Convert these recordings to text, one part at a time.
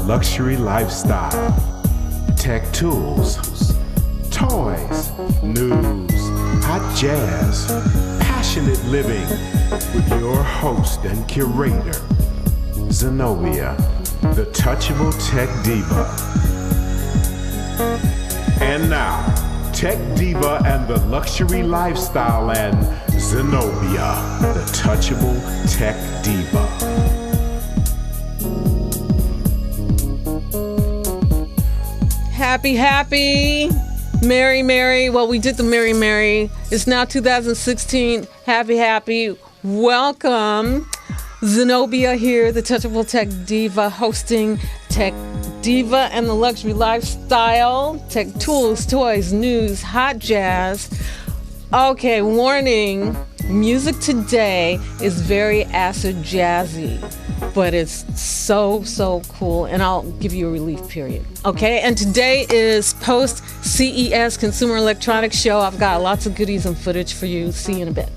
luxury lifestyle. Tech tools, toys, news, hot jazz, passionate living with your host and curator, Zenobia, the touchable tech diva. And now, Tech Diva and the Luxury Lifestyle and Zenobia, the touchable tech diva. Happy, merry. Well, we did the merry. It's now 2016. Happy. Welcome. Zenobia here, the touchable tech diva, hosting Tech Diva and the Luxury Lifestyle. Tech tools, toys, news, hot jazz. Okay, warning. Music today is very acid jazzy, but it's so cool, and I'll give you a relief period. Okay, and today is post CES Consumer Electronics Show. I've got lots of goodies and footage for you. See you in a bit.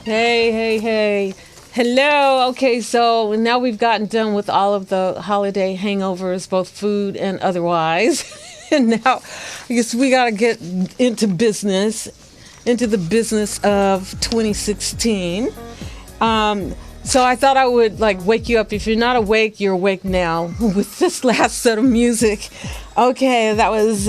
Hey, hey, hey. Hello. Okay, so now we've gotten done with all of the holiday hangovers, both food and otherwise. And now I guess we got to get into the business of 2016. So I thought I would wake you up. If you're not awake, you're awake now with this last set of music. Okay, that was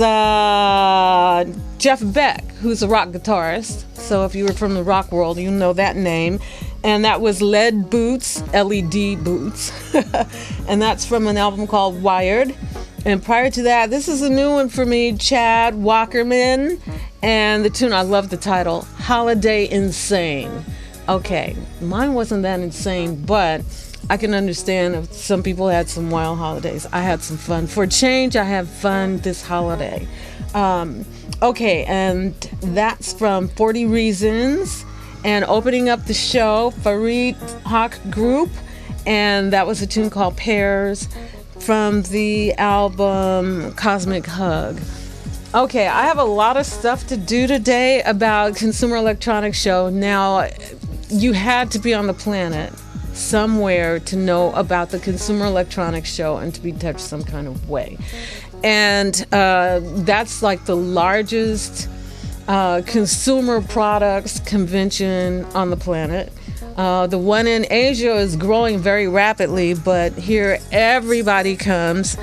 Jeff Beck, who's a rock guitarist. So if you were from the rock world, you know that name. And that was LED Boots, LED Boots. And that's from an album called Wired. And prior to that, this is a new one for me, Chad Walkerman. And the tune, I love the title, Holiday Insane. Okay, mine wasn't that insane, but I can understand if some people had some wild holidays. I had some fun. For a change, I had fun this holiday. Okay, and that's from 40 Reasons. And opening up the show, Fareed Hawk Group. And that was a tune called Pairs from the album Cosmic Hug. Okay, I have a lot of stuff to do today about Consumer Electronics Show. Now, you had to be on the planet somewhere to know about the Consumer Electronics Show and to be touched some kind of way. And that's like the largest consumer products convention on the planet. The one in Asia is growing very rapidly, but here everybody comes.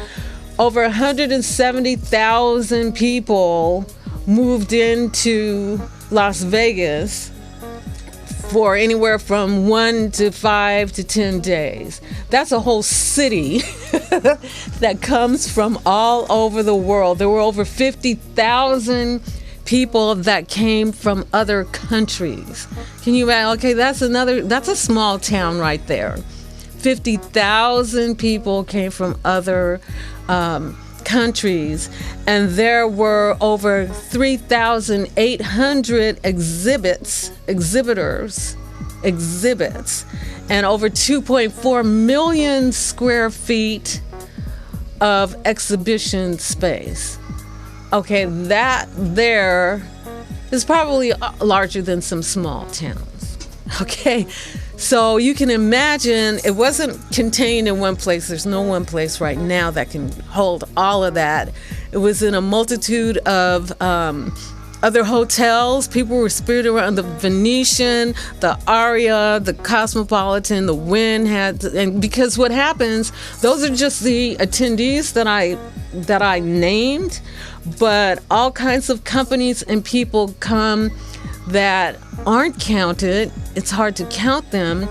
Over 170,000 people moved into Las Vegas for anywhere from 1 to 5 to 10 days. That's a whole city that comes from all over the world. There were over 50,000 people that came from other countries. Can you imagine? Okay, that's a small town right there. 50,000 people came from other countries, and there were over 3,800 exhibits, and over 2.4 million square feet of exhibition space. Okay, that there is probably larger than some small towns. Okay, so you can imagine it wasn't contained in one place. There's no one place right now that can hold all of that. It was in a multitude of other hotels. People were spread around the Venetian, the Aria, the Cosmopolitan, the Wynn and because what happens, those are just the attendees that I named, but all kinds of companies and people come that aren't counted. It's hard to count them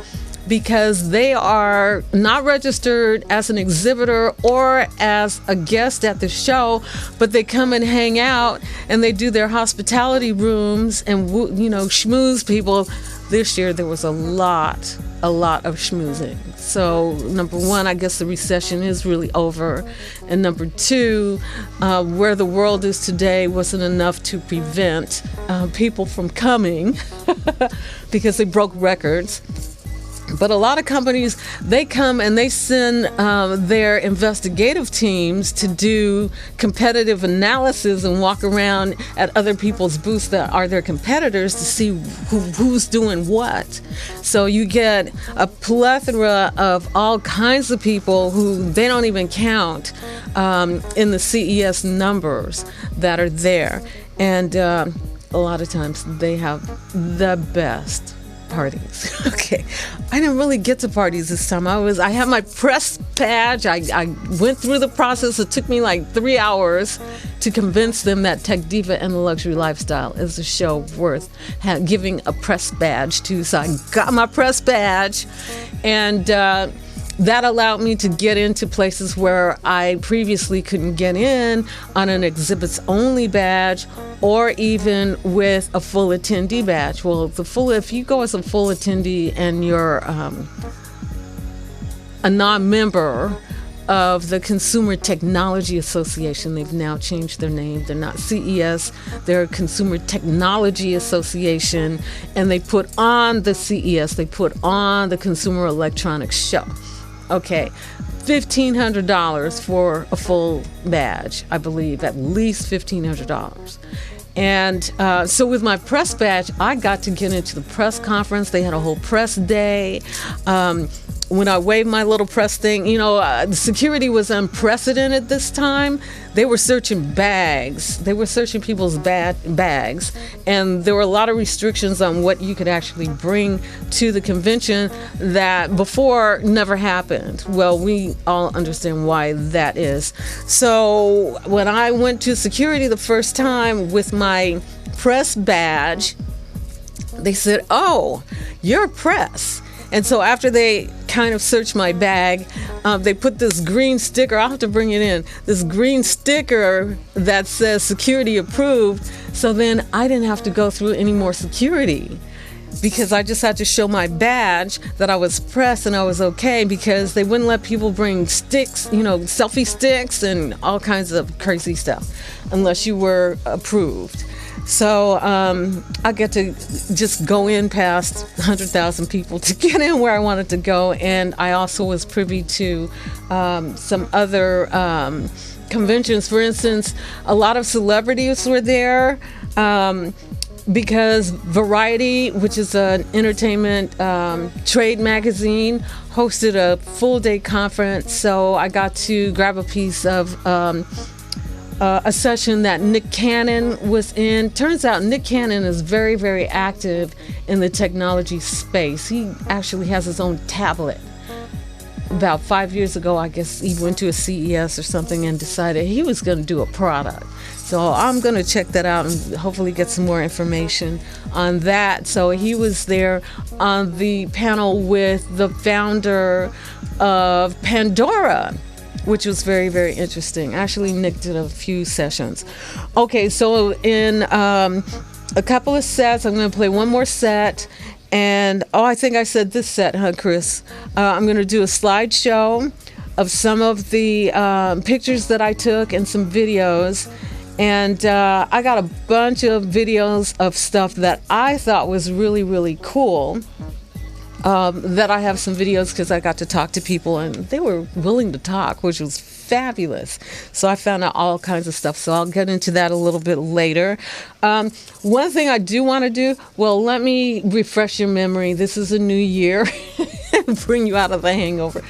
because they are not registered as an exhibitor or as a guest at the show, but they come and hang out and they do their hospitality rooms and, schmooze people. This year there was a lot of schmoozing. So number one, I guess the recession is really over. And number two, where the world is today wasn't enough to prevent people from coming because they broke records. But a lot of companies, they come and they send their investigative teams to do competitive analysis and walk around at other people's booths that are their competitors to see who's doing what. So you get a plethora of all kinds of people who they don't even count in the CES numbers that are there. And a lot of times they have the best parties. Okay, I didn't really get to parties this time. I had my press badge. I went through the process. It took me like 3 hours to convince them that Tech Diva and the Luxury Lifestyle is a show worth giving a press badge to. So I got my press badge, and that allowed me to get into places where I previously couldn't get in on an exhibits only badge or even with a full attendee badge. Well, if you go as a full attendee and you're a non-member of the Consumer Technology Association, they've now changed their name. They're not CES, they're Consumer Technology Association, and they put on the CES, they put on the Consumer Electronics Show. Okay, $1,500 for a full badge, I believe, at least $1,500. And so with my press badge, I got to get into the press conference. They had a whole press day. When I waved my little press thing, the security was unprecedented this time. They were searching bags. They were searching people's bags. And there were a lot of restrictions on what you could actually bring to the convention that before never happened. Well, we all understand why that is. So when I went to security the first time with my press badge, they said, "Oh, you're press." And so after they kind of searched my bag, they put this green sticker. I'll have to bring it in. This green sticker that says security approved. So then I didn't have to go through any more security because I just had to show my badge that I was press and I was okay, because they wouldn't let people bring sticks, selfie sticks and all kinds of crazy stuff unless you were approved. So I get to just go in past 100,000 people to get in where I wanted to go. And I also was privy to some other conventions. For instance, a lot of celebrities were there because Variety, which is an entertainment trade magazine, hosted a full-day conference. So I got to grab a piece of a session that Nick Cannon was in. Turns out Nick Cannon is very, very active in the technology space. He actually has his own tablet. About 5 years ago, I guess he went to a CES or something and decided he was going to do a product. So I'm going to check that out and hopefully get some more information on that. So he was there on the panel with the founder of Pandora, which was very, very interesting. Actually, Nick did a few sessions. Okay, so in a couple of sets, I'm going to play one more set. And, I think I said this set, huh, Chris? I'm going to do a slideshow of some of the pictures that I took and some videos. And I got a bunch of videos of stuff that I thought was really, really cool. That I have some videos because I got to talk to people and they were willing to talk, which was fabulous. So I found out all kinds of stuff. So I'll get into that a little bit later. One thing I do want to do, let me refresh your memory. This is a new year. Bring you out of the hangover.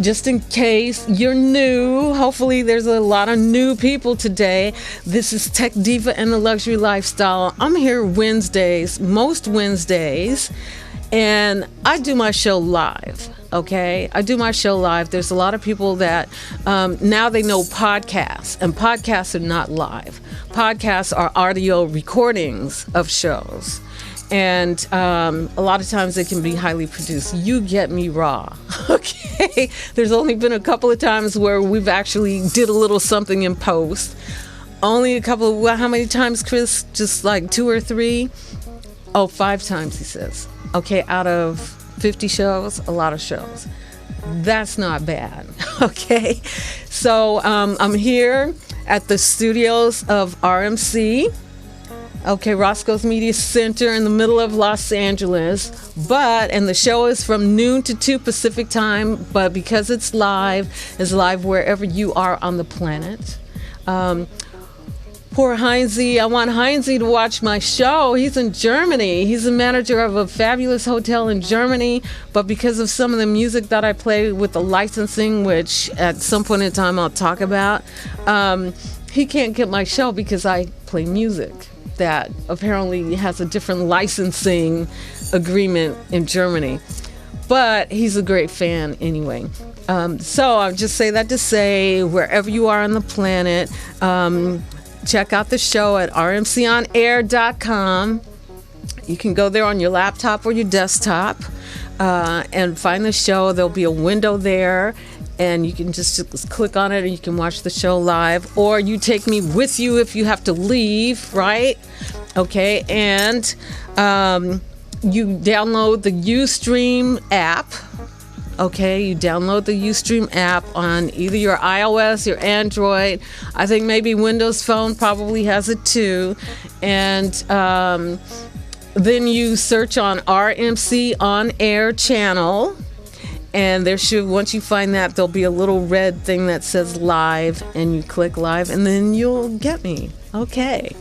Just in case you're new, hopefully there's a lot of new people today. This is Tech Diva and the Luxury Lifestyle. I'm here most Wednesdays. And I do my show live, okay? I do my show live. There's a lot of people that now they know podcasts, and podcasts are not live. Podcasts are audio recordings of shows. And a lot of times they can be highly produced. You get me raw, okay? There's only been a couple of times where we've actually did a little something in post. Only a couple of, how many times, Chris? Just like 2 or 3? Oh, 5 times, he says. Okay, out of 50 shows, a lot of shows. That's not bad, okay? So I'm here at the studios of RMC, okay, Roscoe's Media Center in the middle of Los Angeles. And the show is from noon to 2 Pacific time, but because it's live wherever you are on the planet. Poor Heinze. I want Heinze to watch my show. He's in Germany. He's a manager of a fabulous hotel in Germany. But because of some of the music that I play with the licensing, which at some point in time I'll talk about, he can't get my show because I play music that apparently has a different licensing agreement in Germany. But he's a great fan anyway. So I'll just say that to say, wherever you are on the planet, check out the show at rmconair.com. You can go there on your laptop or your desktop and find the show. There'll be a window there, and you can just click on it and you can watch the show live. Or you take me with you if you have to leave, right? Okay, and you download the Ustream app. Okay, you download the Ustream app on either your iOS, your Android. I think maybe Windows Phone probably has it too. And then you search on RMC On Air channel. And once you find that, there'll be a little red thing that says live, and you click live, and then you'll get me. Okay.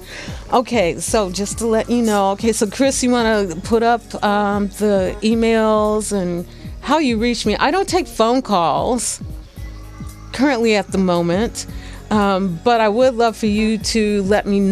Okay, so just to let you know, okay, so Chris, you want to put up the emails and how you reach me? I don't take phone calls currently at the moment, but I would love for you to let me know.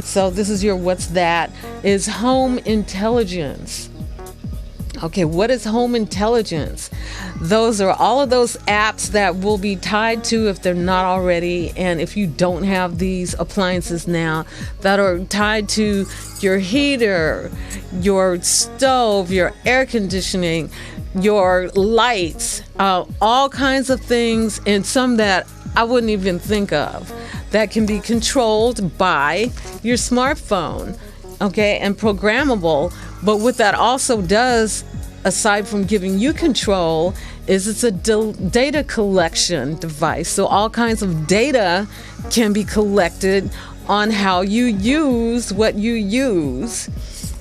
So this is your what's that, is home intelligence. Okay, what is home intelligence? Those are all of those apps that will be tied to, if they're not already, and if you don't have these appliances now, that are tied to your heater, your stove, your air conditioning, your lights, all kinds of things, and some that I wouldn't even think of, that can be controlled by your smartphone, okay, and programmable. But what that also does, aside from giving you control, is it's a data collection device. So all kinds of data can be collected on how you use what you use,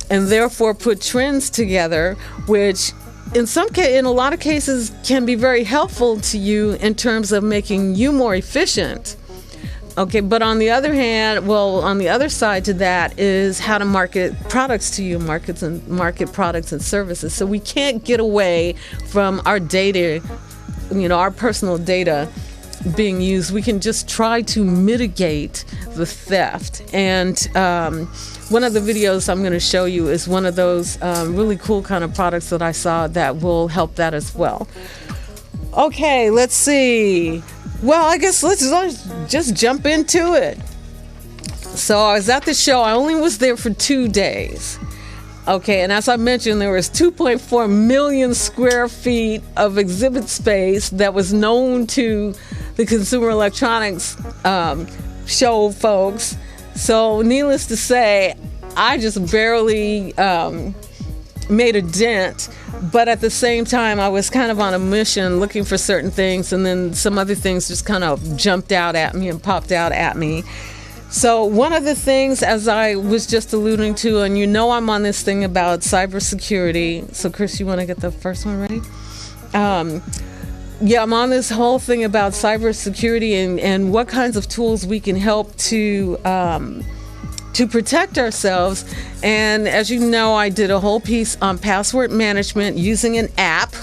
and therefore put trends together, which in a lot of cases can be very helpful to you in terms of making you more efficient. Okay, but on the other hand, on the other side to that is how to market products to you, market products and services. So we can't get away from our data, our personal data being used. We can just try to mitigate the theft. And one of the videos I'm going to show you is one of those really cool kind of products that I saw that will help that as well. Okay, let's see. Well, I guess let's just jump into it. So I was at the show. I only was there for 2 days. Okay, and as I mentioned, there was 2.4 million square feet of exhibit space that was known to the Consumer Electronics show folks. So needless to say, I just barely made a dent. But at the same time, I was kind of on a mission looking for certain things, and then some other things just kind of jumped out at me and popped out at me. So one of the things, as I was just alluding to, and I'm on this thing about cybersecurity. So Chris, you want to get the first one ready? I'm on this whole thing about cybersecurity and what kinds of tools we can help to protect ourselves. And as you know, I did a whole piece on password management using an app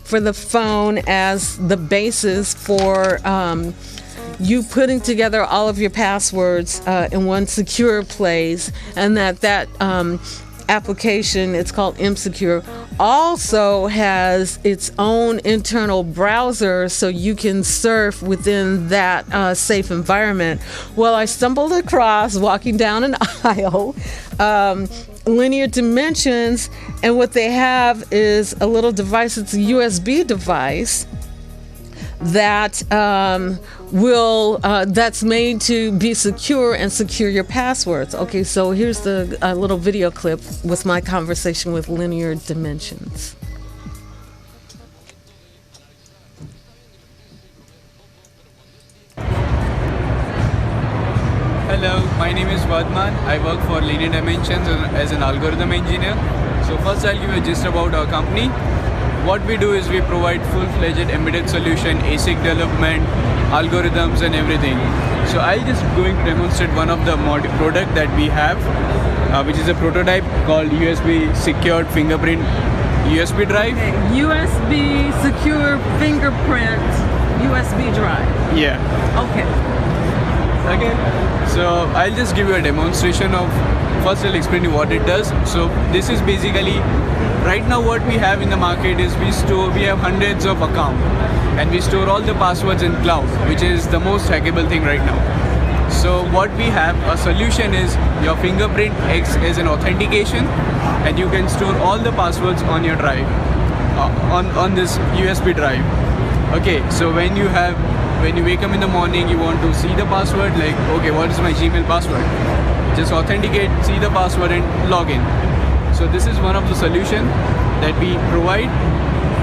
for the phone as the basis for you putting together all of your passwords in one secure place, and that application, it's called MSecure, also has its own internal browser so you can surf within that safe environment. Well, I stumbled across, walking down an aisle, Linear Dimensions, and what they have is a little device. It's a USB device that that's made to be secure and secure your passwords. Okay, so here's the little video clip with my conversation with Linear Dimensions. Hello, my name is Vadman. I work for Linear Dimensions as an algorithm engineer. So first I'll give you a gist about our company. What we do is we provide full-fledged embedded solution, ASIC development, algorithms and everything. So I'll just going to demonstrate one of the product that we have, which is a prototype called USB secured fingerprint USB drive. Okay. USB secure fingerprint USB drive. Yeah. Okay. So I'll just give you a demonstration of, first I'll explain you what it does. So this is basically, right now what we have in the market is we have hundreds of accounts and we store all the passwords in cloud, which is the most hackable thing right now. So what we have, a solution is your fingerprint acts as an authentication and you can store all the passwords on your drive, on this USB drive. Okay, so when you wake up in the morning, you want to see the password, like, okay, what is my Gmail password? Just authenticate, see the password and log in. So this is one of the solutions that we provide,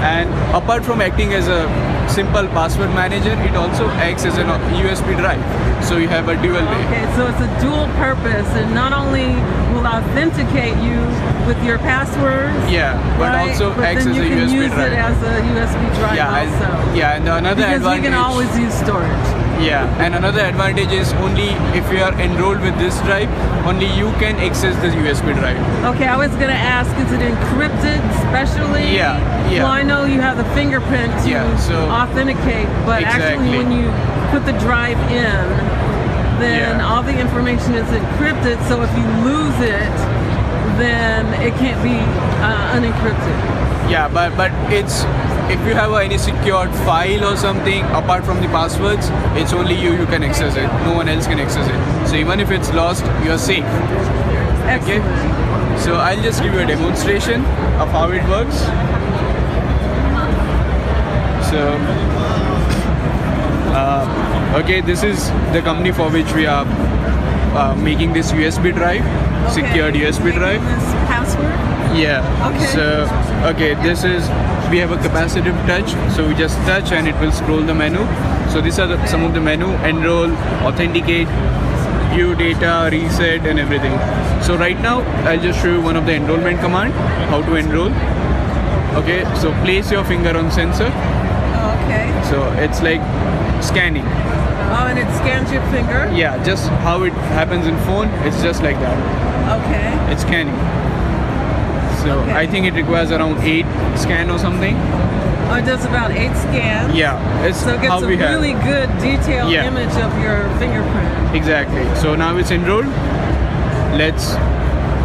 and apart from acting as a simple password manager, it also acts as a USB drive. So you have a dual way. Okay, so it's a dual purpose, and not only will authenticate you with your passwords, but right? also acts as a USB drive. But then you can use it as a USB drive also. And another because advantage. You can always use storage. Yeah, and another advantage is only if you are enrolled with this drive, only you can access this USB drive. Okay, I was going to ask, is it encrypted specially? Yeah. Well, I know you have the fingerprint to authenticate, but actually when you put the drive in, then Yeah. all the information is encrypted. So if you lose it, then it can't be unencrypted. Yeah, but it's if you have any secured file or something apart from the passwords, it's only you can access it. No one else can access it. So even if it's lost, you're safe. Excellent. So I'll just give you a demonstration of how it works. So, okay, this is the company for which we are making this USB drive, secured USB drive. This password. Yeah. Okay. So, okay, this is, we have a capacitive touch. So we just touch and it will scroll the menu. So these are some of the menu: enroll, authenticate, view data, reset, and everything. So right now, I'll just show you one of the enrollment command, how to enroll. Okay, so place your finger on sensor. Okay. So it's like scanning. Oh, and it scans your finger. Yeah, just how it happens in phone, it's just like that. Okay. It's scanning. So Okay. I think it requires around 8 scan or something. Oh, it does about 8 scans. Yeah, it's So it gets how a we have. really good detailed Yeah. image of your fingerprint. Exactly. So now it's enrolled. Let's,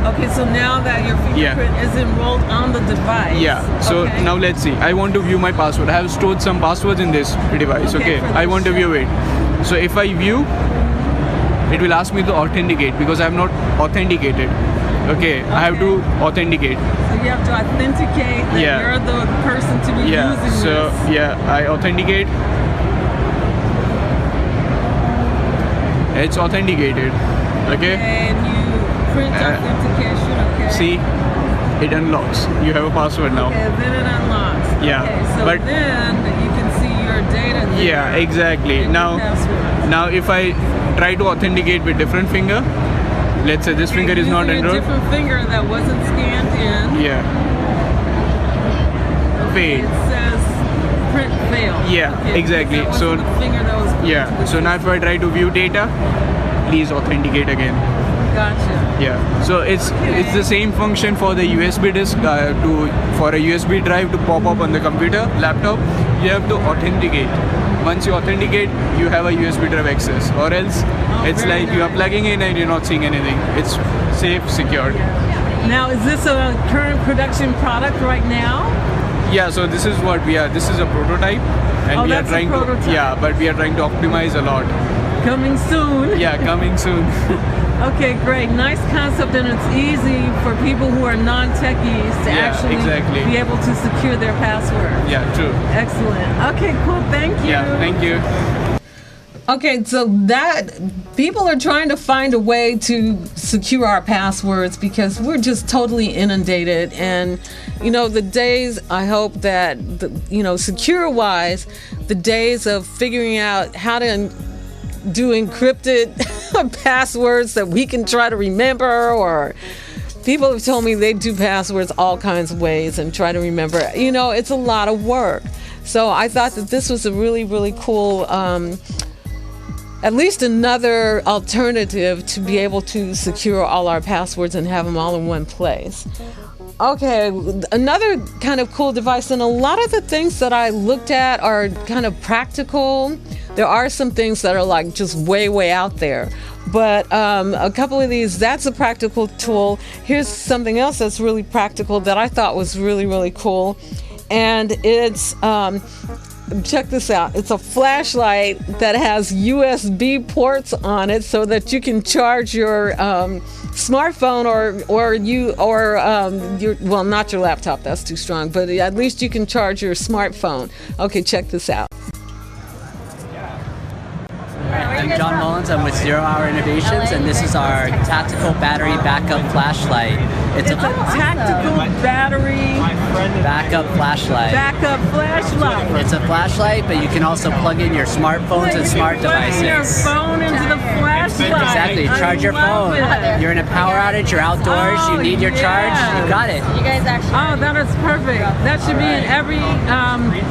Okay, so now that your fingerprint is enrolled on the device. yeah. So okay. now let's see. I want to view my password. I have stored some passwords in this device. Okay, Okay. for I this want to show. view it. So if I view, it will ask me to authenticate because I have not authenticated. Okay. I have to authenticate. So you have to authenticate that Yeah. you're the person to be Yeah. using So this. yeah, I authenticate. It's authenticated. Okay. And you print authentication. Okay. See, it unlocks. You have a password now. Okay, then it unlocks. Yeah, Okay, so but- then you can see your data there. Yeah, exactly. and your Now, password. now if I try to authenticate with different finger, let's say this finger is not Using a enrolled. different finger that wasn't scanned in. Yeah. Fail. It says print failed. Yeah, Okay, exactly. because that So- wasn't the finger that was. Yeah. So now if I try to view data, please authenticate again. Gotcha. Yeah. So it's the same function for the USB disk for a USB drive to pop up on the computer, laptop. You have to authenticate. Once you authenticate, you have a USB drive access. Or else, it's very like you are nice. plugging in and you're not seeing anything. It's safe, secured. Now, is this a current production product right now? Yeah. So this is what we are. This is a prototype, and Oh, we are that's a trying prototype. to. Yeah, but we are trying to optimize a lot. Coming soon. Yeah, coming soon. Okay, great. Nice concept, and it's easy for people who are non-techies to Yeah, actually exactly. be able to secure their password. Yeah, true. Excellent. Okay, cool. Thank you. Yeah, thank you. Okay, so that people are trying to find a way to secure our passwords because we're just totally inundated. And, you know, the days, I hope that, secure wise, the days of figuring out how to do encrypted passwords that we can try to remember, or people have told me they do passwords all kinds of ways and try to remember. You know, it's a lot of work. So I thought that this was a really, really cool at least another alternative to be able to secure all our passwords and have them all in one place. Okay, another kind of cool device, and a lot of the things that I looked at are kind of practical. There are some things that are like just way, way out there. But a couple of these, that's a practical tool. Here's something else that's really practical that I thought was really, really cool. And it's check this out. It's a flashlight that has USB ports on it so that you can charge your smartphone or your well, not your laptop, that's too strong, but at least you can charge your smartphone. Okay, check this out. I'm John Mullins. I'm with 0 Hour Innovations, and this is our tactical battery backup flashlight. It's a tactical battery backup flashlight. backup flashlight. It's a flashlight, but you can also plug in your smartphones and smart Plug your devices. phone into the flashlight. Exactly. Charge your I love phone. it. You're in a power outage. You're outdoors. Oh, you need your charge. yeah. You got it. You guys actually. Oh, that is perfect. That should be in every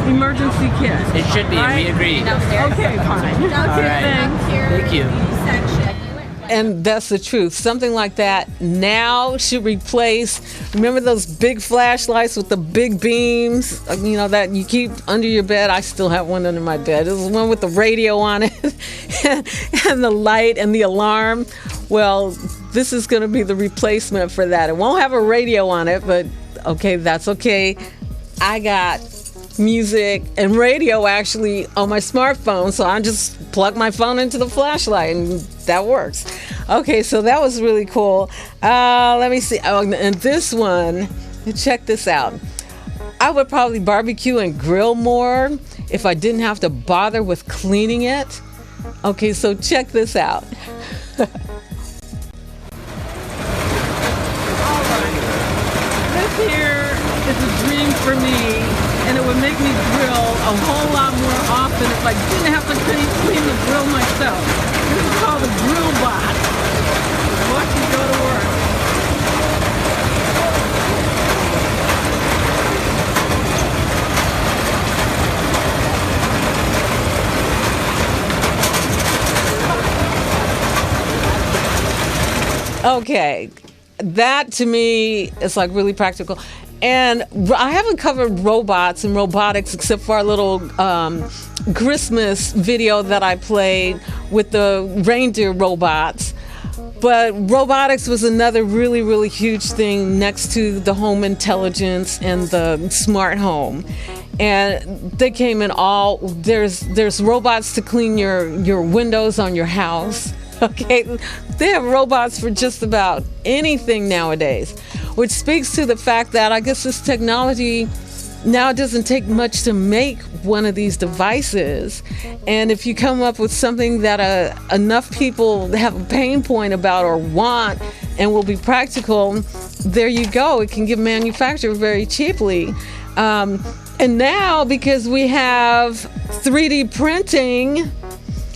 emergency kit. It should be. And we Right? agree. Downstairs. Okay, fine. Okay, right. thanks. Thank you. Section. And that's the truth. Something like that now should replace, remember those big flashlights with the big beams, that you keep under your bed? I still have one under my bed. It was one with the radio on it and the light and the alarm. Well, this is going to be the replacement for that. It won't have a radio on it, but okay, that's okay. I got music and radio actually on my smartphone, so I just plug my phone into the flashlight and that works. Okay, so that was really cool. Let me see. Oh, and this one, check this out. I would probably barbecue and grill more if I didn't have to bother with cleaning it. Okay, so check this out. This here is a dream for me, and it would make me grill a whole lot more often if I didn't have to clean the grill myself. This is called a grill bot. Watch me go to work. Okay, that to me is like really practical. And I haven't covered robots and robotics except for our little Christmas video that I played with the reindeer robots. But robotics was another really, really huge thing next to the home intelligence and the smart home. And they came in all, there's robots to clean your windows on your house. Okay, they have robots for just about anything nowadays, which speaks to the fact that I guess this technology now doesn't take much to make one of these devices. And if you come up with something that enough people have a pain point about or want and will be practical, there you go. It can get manufactured very cheaply. And now, because we have 3D printing,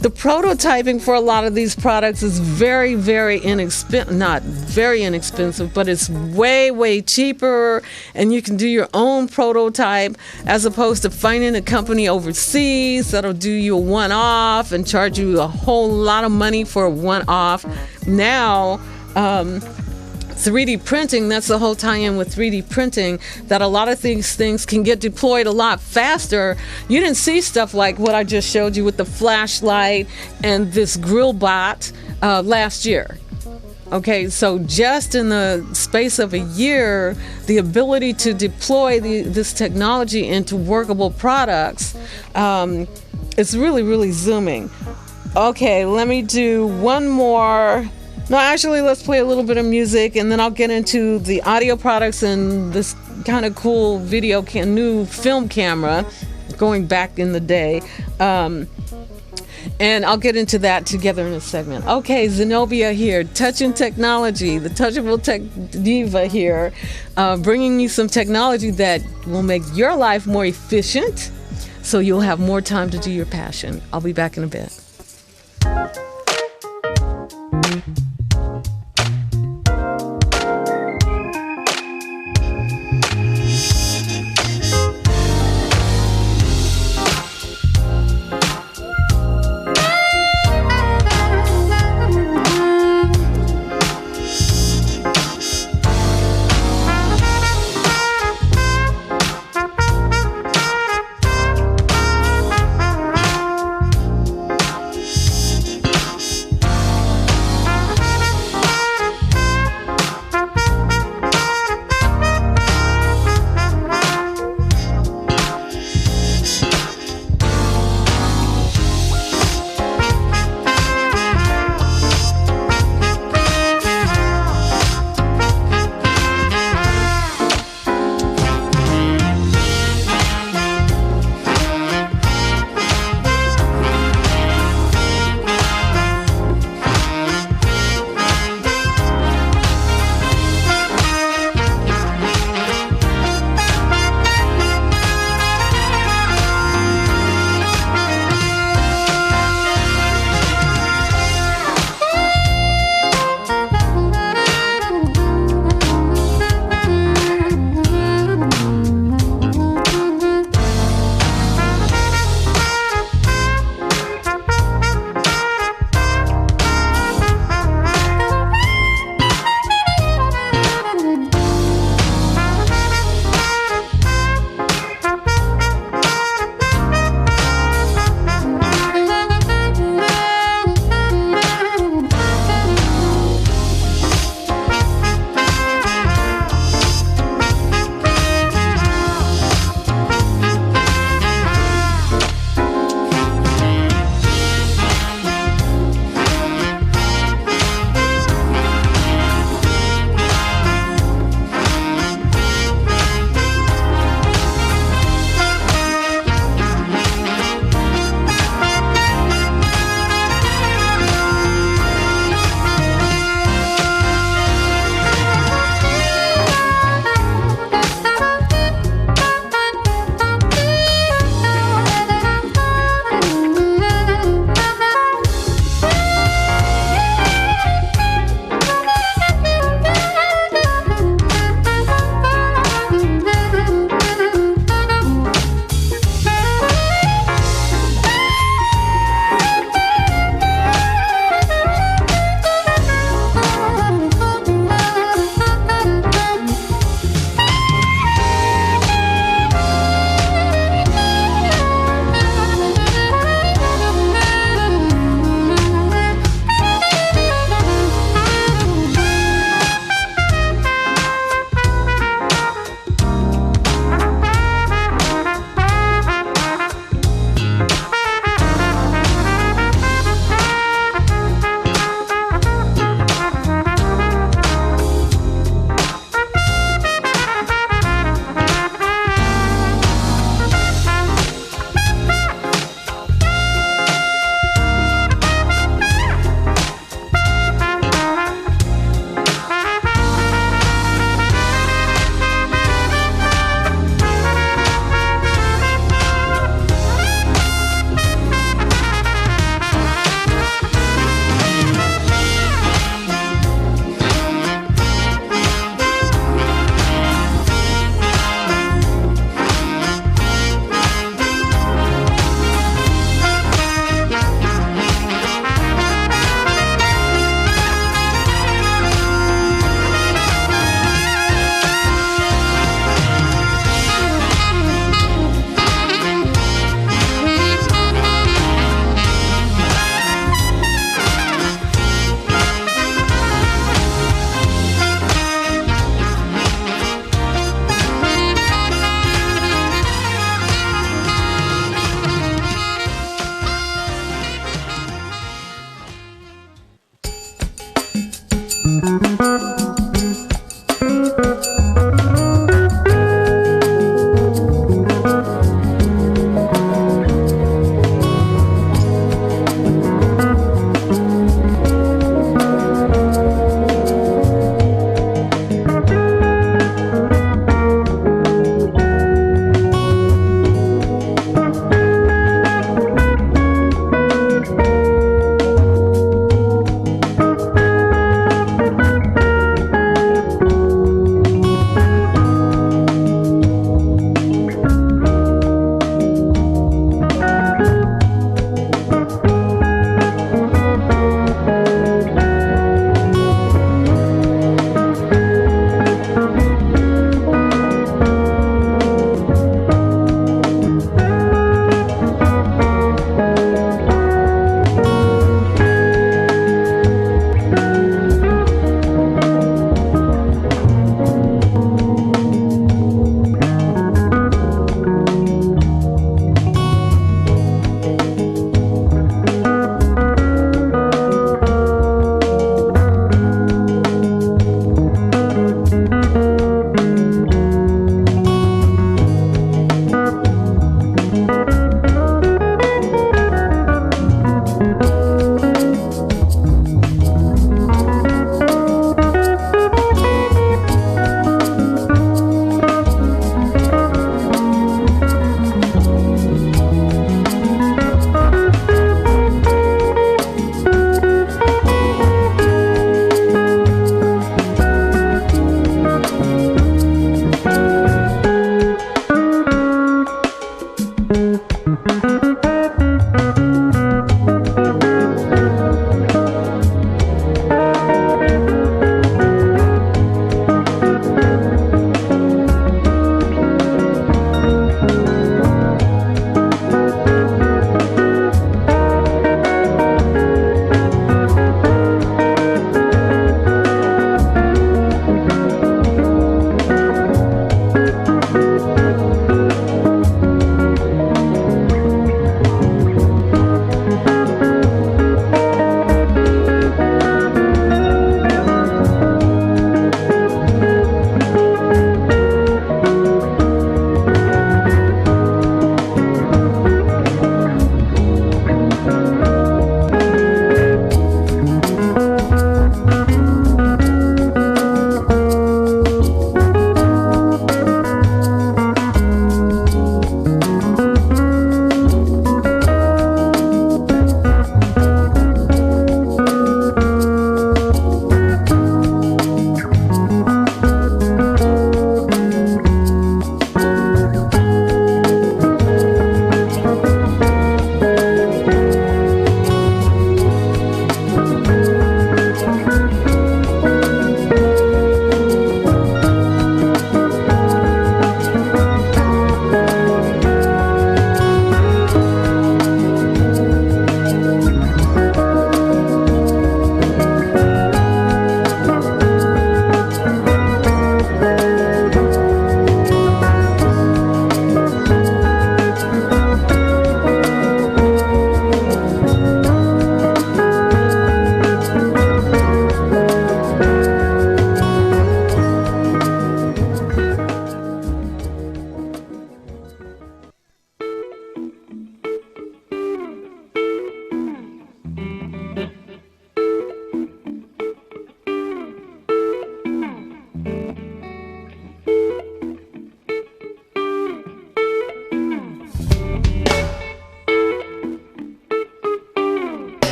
the prototyping for a lot of these products is very, very inexpensive. Not very inexpensive, but it's way, way cheaper. And you can do your own prototype as opposed to finding a company overseas that'll do you a one-off and charge you a whole lot of money for a one-off. Now, 3D printing, that's the whole tie-in with 3D printing, that a lot of these things can get deployed a lot faster. You didn't see stuff like what I just showed you with the flashlight and this grill bot last year. Okay, so just in the space of a year, the ability to deploy this technology into workable products is really, really zooming. Okay, let me do one more. No, actually, let's play a little bit of music, and then I'll get into the audio products and this kind of cool new film camera going back in the day. And I'll get into that together in a segment. Okay, Zenobia here, Touching Technology, the Touchable Tech Diva here, bringing you some technology that will make your life more efficient so you'll have more time to do your passion. I'll be back in a bit.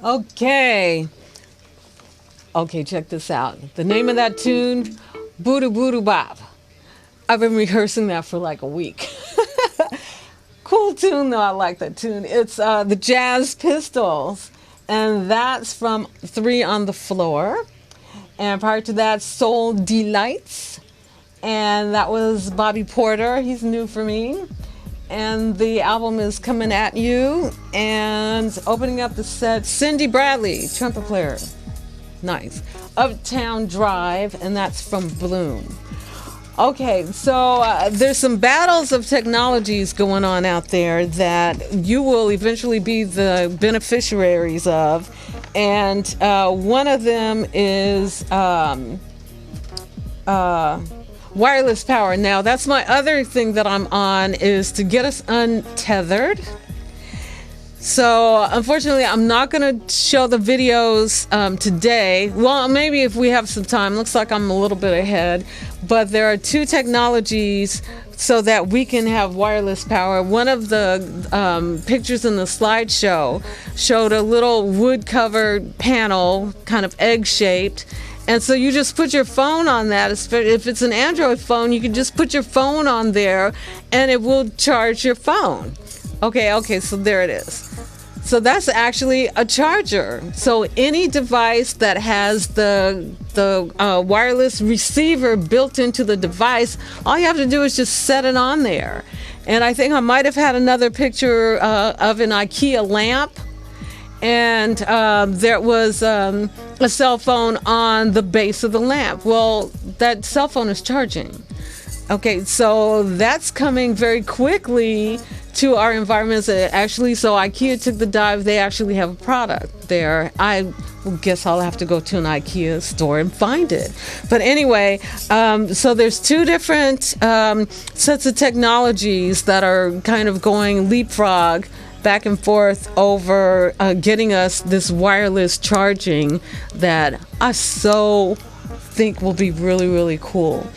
Okay. Okay, check this out. The name of that tune, Boo Boo Bop. I've been rehearsing that for like a week. Cool tune though, I like that tune. It's the Jazz Pistols, and that's from Three on the Floor. And prior to that, Soul Delights, and that was Bobby Porter. He's new for me. And the album is Coming At You, and opening up the set, Cindy Bradley, trumpet player. Nice. Uptown Drive, and that's from Bloom. Okay, so there's some battles of technologies going on out there that you will eventually be the beneficiaries of, and one of them is wireless power. Now, that's my other thing that I'm on, is to get us untethered. So, unfortunately, I'm not going to show the videos today. Well, maybe if we have some time. Looks like I'm a little bit ahead. But there are two technologies so that we can have wireless power. One of the pictures in the slideshow showed a little wood-covered panel, kind of egg-shaped. And so you just put your phone on that. If it's an Android phone, you can just put your phone on there and it will charge your phone. Okay, so there it is. So that's actually a charger. So any device that has the wireless receiver built into the device, all you have to do is just set it on there. And I think I might have had another picture of an IKEA lamp. and there was a cell phone on the base of the lamp. Well, that cell phone is charging. Okay, so that's coming very quickly to our environments. Actually, so IKEA took the dive. They actually have a product there. I guess I'll have to go to an IKEA store and find it. But anyway, so there's two different sets of technologies that are kind of going leapfrog back and forth over getting us this wireless charging that I so think will be really, really cool.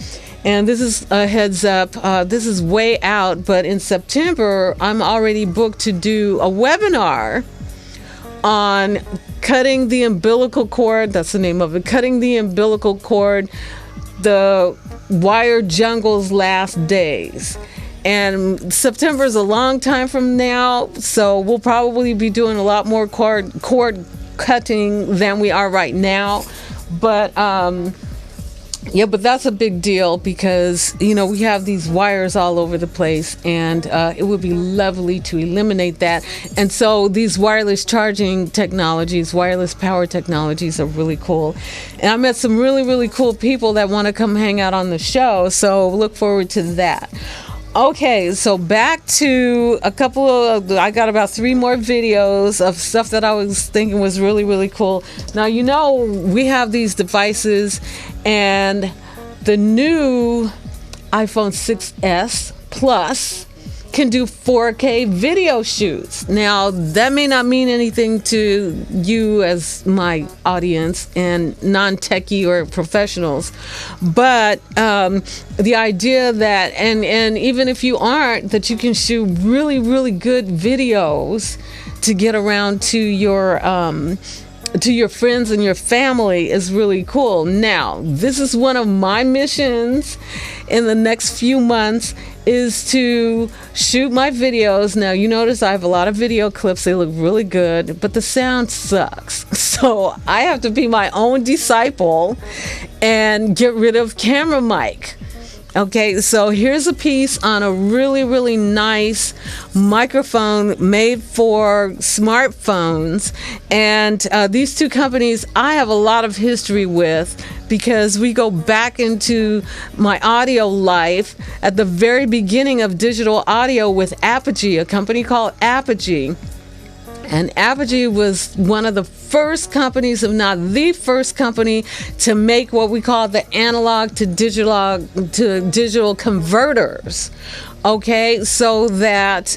And this is a heads up. This is way out, but in September, I'm already booked to do a webinar on cutting the umbilical cord. That's the name of it. Cutting the umbilical cord, the wire jungle's last days. And September is a long time from now, so we'll probably be doing a lot more cord cutting than we are right now. But yeah, but that's a big deal because, you know, we have these wires all over the place, and it would be lovely to eliminate that. And so these wireless charging technologies, wireless power technologies are really cool. And I met some really, really cool people that want to come hang out on the show, so look forward to that. Okay, so back to I got about 3 more videos of stuff that I was thinking was really, really cool. Now, you know, we have these devices, and the new iPhone 6S Plus can do 4K video shoots. Now, that may not mean anything to you as my audience and non-techie or professionals, but the idea that, and even if you aren't, that you can shoot really, really good videos to get around to your friends and your family is really cool. Now, this is one of my missions in the next few months, is to shoot my videos. Now, you notice I have a lot of video clips. They look really good, but the sound sucks. So I have to be my own disciple and get rid of camera mic. Okay, so here's a piece on a really, really nice microphone made for smartphones. And these two companies I have a lot of history with because we go back into my audio life at the very beginning of digital audio with Apogee, a company called Apogee. And Apogee was one of the first companies, if not the first company, to make what we call the analog to digital converters. Okay, so that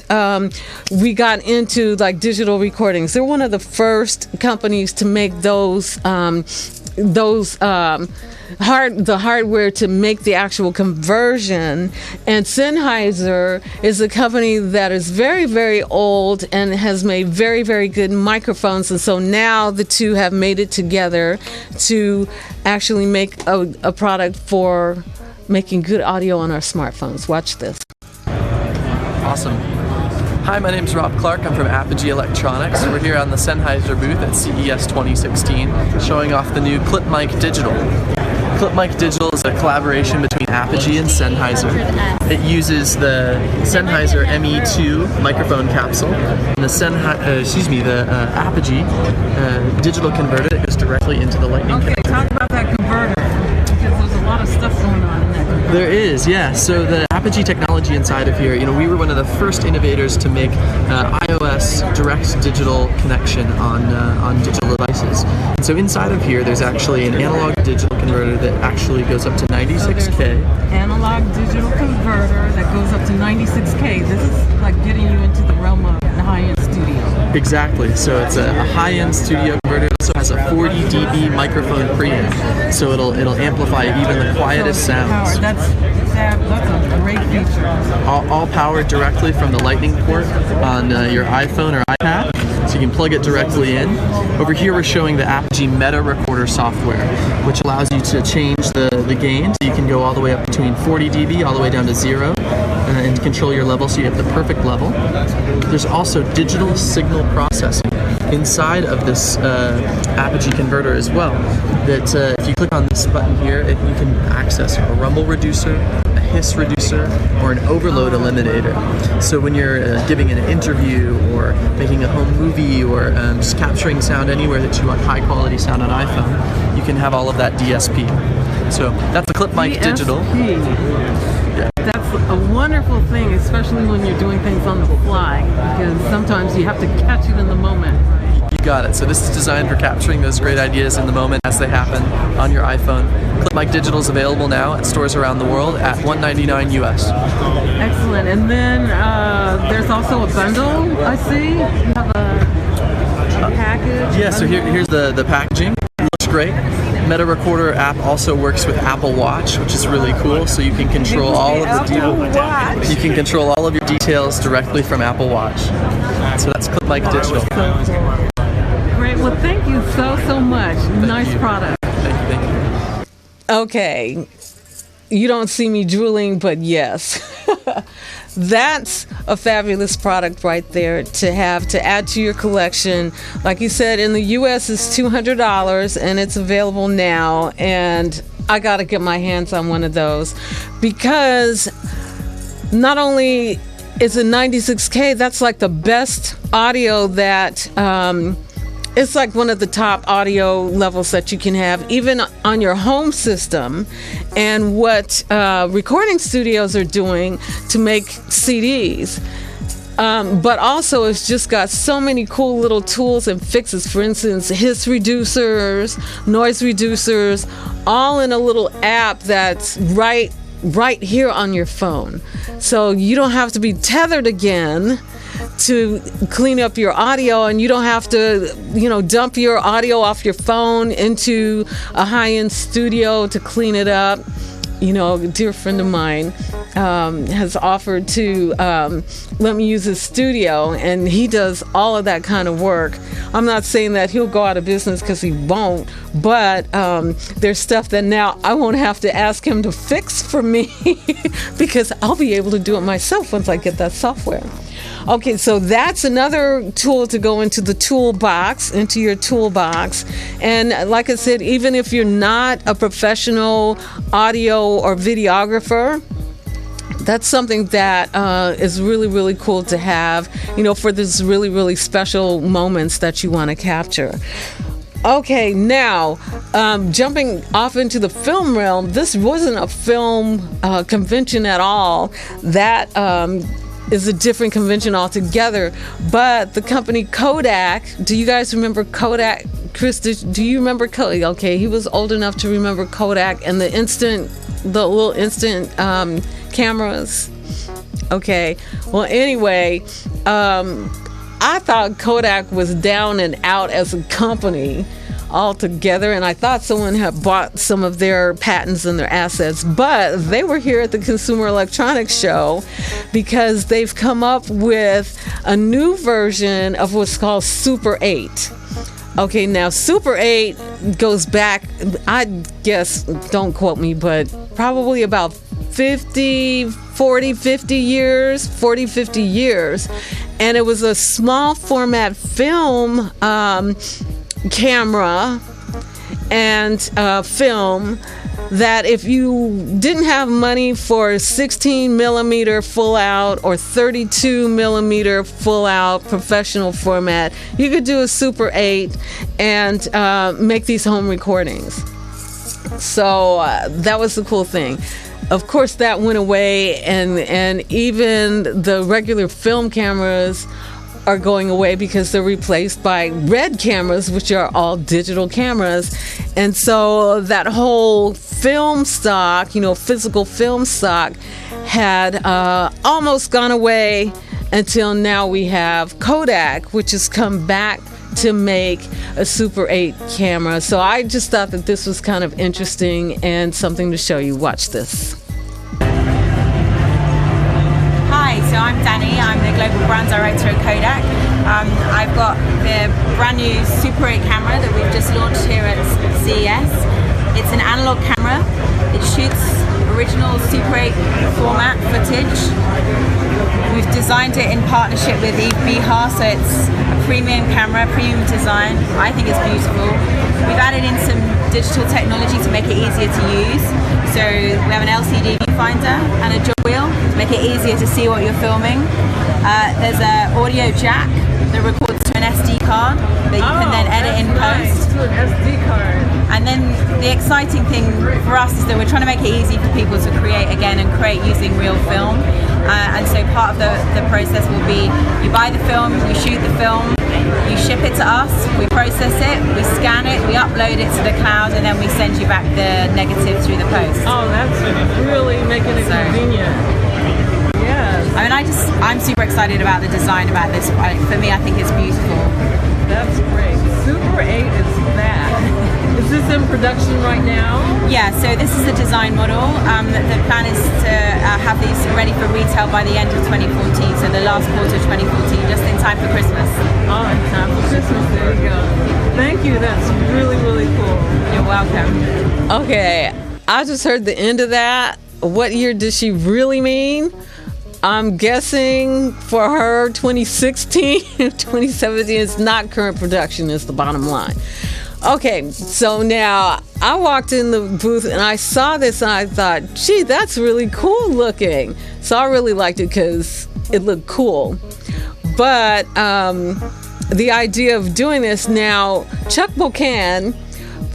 we got into like digital recordings. They're one of the first companies to make the hardware to make the actual conversion. And Sennheiser is a company that is very, very old and has made very, very good microphones. And so now the two have made it together to actually make a product for making good audio on our smartphones. Watch this. Awesome. Hi, my name's Rob Clark. I'm from Apogee Electronics. We're here on the Sennheiser booth at CES 2016, showing off the new Clip Mic Digital. Clip Mic Digital is a collaboration between Apogee and Sennheiser. It uses the Sennheiser ME2 microphone capsule and the Apogee digital converter that goes directly into the Lightning connector. Talk about that converter, because there's a lot of stuff going on in that converter. There is, yeah. So the Apogee technology inside of here, you know, we were one of the first innovators to make iOS direct digital connection on digital devices. And so inside of here, there's actually an analog digital converter that actually goes up to 96K. Analog digital converter that goes up to 96K. This is like getting you into the realm of the high-end studio. Exactly. So it's a high-end studio converter. It also has a 40 dB microphone preamp, so it'll amplify even the quietest sounds. That's a great feature. All powered directly from the Lightning port on your iPhone or iPad, so you can plug it directly in. Over here we're showing the Apogee Meta Recorder software, which allows you to change the gain, so you can go all the way up between 40 dB all the way down to 0, and control your level so you have the perfect level. There's also digital signal processing inside of this Apogee converter as well, that if you click on this button here, you can access a rumble reducer, a hiss reducer, or an overload eliminator. So when you're giving an interview or making a home movie or just capturing sound anywhere that you want high quality sound on iPhone, you can have all of that DSP. So that's the Clip Mic Digital. Yeah. That's a wonderful thing, especially when you're doing things on the fly, because sometimes you have to catch it in the moment. You got it. So this is designed for capturing those great ideas in the moment as they happen on your iPhone. Clip Mic Digital is available now at stores around the world at $199 US. Excellent. And then there's also a bundle, I see. You have a package. Yeah, so here's the packaging. It looks great. Meta Recorder app also works with Apple Watch, which is really cool. So you can control all of your details directly from Apple Watch. So that's Clip Mic Digital. Great. Well, thank you so much. Nice product. Thank you. Okay. You don't see me drooling, but yes. That's a fabulous product right there to have to add to your collection. Like you said, in the US it's $200 and it's available now, and I got to get my hands on one of those because not only is it 96K, that's like the best audio that it's like one of the top audio levels that you can have, even on your home system, and what recording studios are doing to make CDs. But also, it's just got so many cool little tools and fixes. For instance, hiss reducers, noise reducers, all in a little app that's right here on your phone. So you don't have to be tethered again to clean up your audio, and you don't have to, dump your audio off your phone into a high-end studio to clean it up. A dear friend of mine has offered to let me use his studio, and he does all of that kind of work. I'm not saying that he'll go out of business, because he won't, but there's stuff that now I won't have to ask him to fix for me because I'll be able to do it myself once I get that software. Okay, so that's another tool to go into your toolbox. And like I said, even if you're not a professional audio or videographer, that's something that is really, really cool to have, for these really, really special moments that you want to capture. Okay, now, jumping off into the film realm, this wasn't a film convention at all. That is a different convention altogether. But the company Kodak, do you guys remember Kodak? Chris, do you remember Kodak? Okay, he was old enough to remember Kodak and the little instant cameras. Okay, well, anyway, I thought Kodak was down and out as a company altogether, and I thought someone had bought some of their patents and their assets, but they were here at the Consumer Electronics Show because they've come up with a new version of what's called Super 8. Okay, now Super 8 goes back, I guess, don't quote me, but probably about 50 years, and it was a small format film camera and film that if you didn't have money for 16 millimeter full out or 32 millimeter full out professional format, you could do a Super 8 and make these home recordings. So that was the cool thing. Of course, that went away, and even the regular film cameras are going away because they're replaced by red cameras, which are all digital cameras. And so that whole film stock, physical film stock had almost gone away until now we have Kodak, which has come back to make a Super 8 camera. So I just thought that this was kind of interesting and something to show you. Watch this. Hi, so I'm Danny. I'm the Global Brand Director at Kodak. I've got the brand new Super 8 camera that we've just launched here at CES. It's an analog camera. It shoots original Super 8 format footage. We've designed it in partnership with Biha, so it's a premium camera, premium design. I think it's beautiful. We've added in some digital technology to make it easier to use. So we have an LCD viewfinder and a jog wheel to make it easier to see what you're filming. There's an audio jack that records to an SD card that you can then edit in post. To an SD card. And then the exciting thing for us is that we're trying to make it easy for people to create again and create using real film. And so part of the process will be you buy the film, you shoot the film, you ship it to us, we process it, we scan it, we upload it to the cloud, and then we send you back the negative through the post. Oh, that's really making it convenient. Yes. I mean, I'm super excited about the design about this. For me, I think it's beautiful. That's great. Super 8 is that. Is this in production right now? Yeah, so this is the design model. The plan is to have these ready for retail by the end of 2014, so the last quarter of 2014, just in time for Christmas. Oh, in time for Christmas. There you go. Thank you. That's really, really cool. You're welcome. Okay, I just heard the end of that. What year does she really mean? I'm guessing for her 2016, 2017 is not current production is the bottom line. Okay, so now I walked in the booth and I saw this and I thought, gee, that's really cool looking. So I really liked it because it looked cool. But the idea of doing this now, Chuck Bocan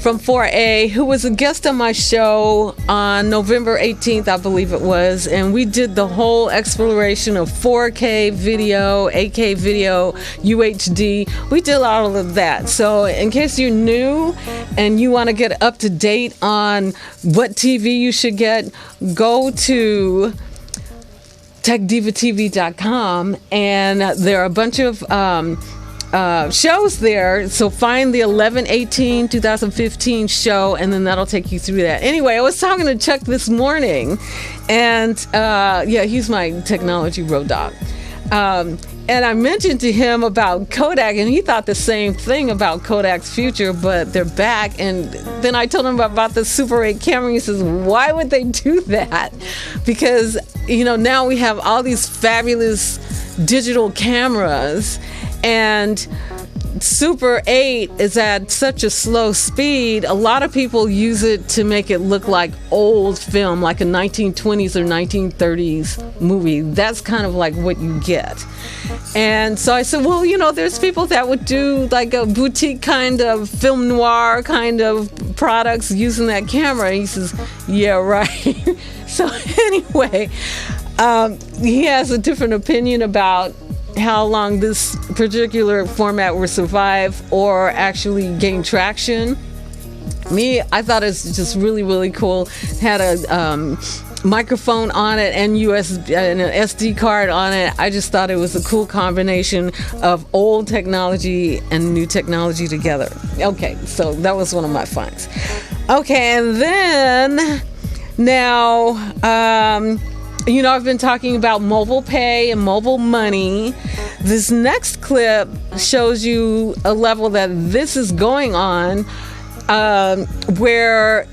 from 4A, who was a guest on my show on November 18th, I believe it was, and we did the whole exploration of 4K video, 8K video, UHD. We did all of that. So in case you're new and you want to get up to date on what TV you should get, go to techdivatv.com, and there are a bunch of shows there, so find the 11/18/2015 show, and then that'll take you through that. Anyway, I was talking to Chuck this morning, and he's my technology road dog, and I mentioned to him about Kodak, and he thought the same thing about Kodak's future, but they're back. And then I told him about the Super 8 camera. He says, why would they do that? Because now we have all these fabulous digital cameras, and Super 8 is at such a slow speed. A lot of people use it to make it look like old film, like a 1920s or 1930s movie. That's kind of like what you get. And so I said, well, there's people that would do like a boutique kind of film noir kind of products using that camera. And he says, yeah, right. So anyway, he has a different opinion about how long this particular format will survive or actually gain traction. Me, I thought it was just really, really cool. Had a microphone on it and USB and an SD card on it. I just thought it was a cool combination of old technology and new technology together. Okay, so that was one of my finds. Okay, and then now, I've been talking about mobile pay and mobile money. This next clip shows you a level that this is going on, where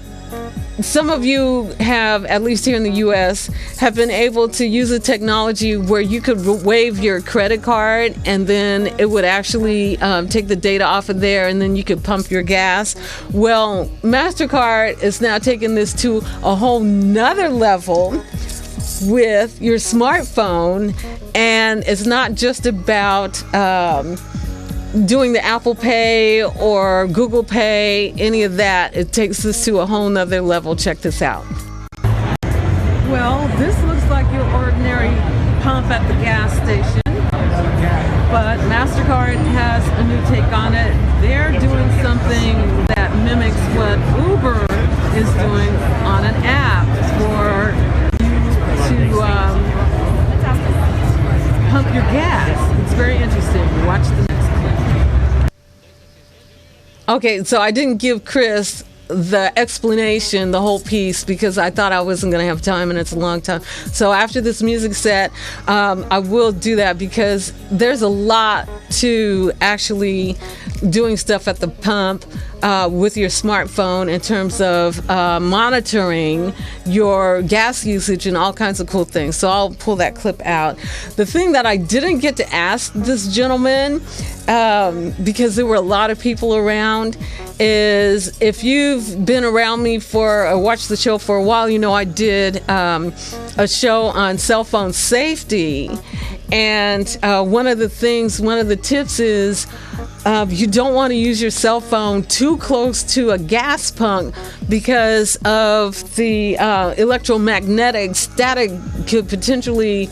some of you have, at least here in the U.S., have been able to use a technology where you could wave your credit card and then it would actually take the data off of there and then you could pump your gas. Well, MasterCard is now taking this to a whole nother level with your smartphone, and it's not just about doing the Apple Pay or Google Pay, any of that. It takes this to a whole nother level. Check this out. Well, this looks like your ordinary pump at the gas station, but MasterCard has a new take on it. They're doing something that mimics what Uber is doing on an app for to pump your gas. It's very interesting. Watch the next clip. Okay, so I didn't give Chris the explanation, the whole piece, because I thought I wasn't going to have time, and it's a long time. So after this music set, I will do that, because there's a lot to actually doing stuff at the pump with your smartphone in terms of monitoring your gas usage and all kinds of cool things. So I'll pull that clip out. The thing that I didn't get to ask this gentleman because there were a lot of people around, is if you've been around me or watched the show for a while, you know I did a show on cell phone safety. And one of the tips is you don't want to use your cell phone too close to a gas pump because of the electromagnetic static could potentially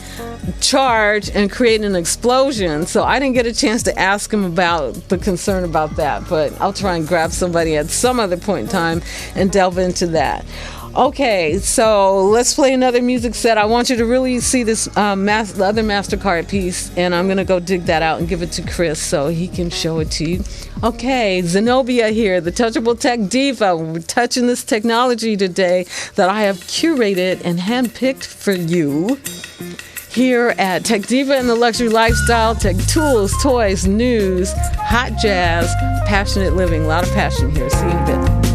charge and create an explosion. So I didn't get a chance to ask him about the concern about that, but I'll try and grab somebody at some other point in time and delve into that. Okay, so let's play another music set. I want you to really see this the other MasterCard piece, and I'm going to go dig that out and give it to Chris so he can show it to you. Okay, Zenobia here, the Touchable Tech Diva. We're touching this technology today that I have curated and handpicked for you here at Tech Diva and the Luxury Lifestyle. Tech tools, toys, news, hot jazz, passionate living. A lot of passion here. See you in a bit.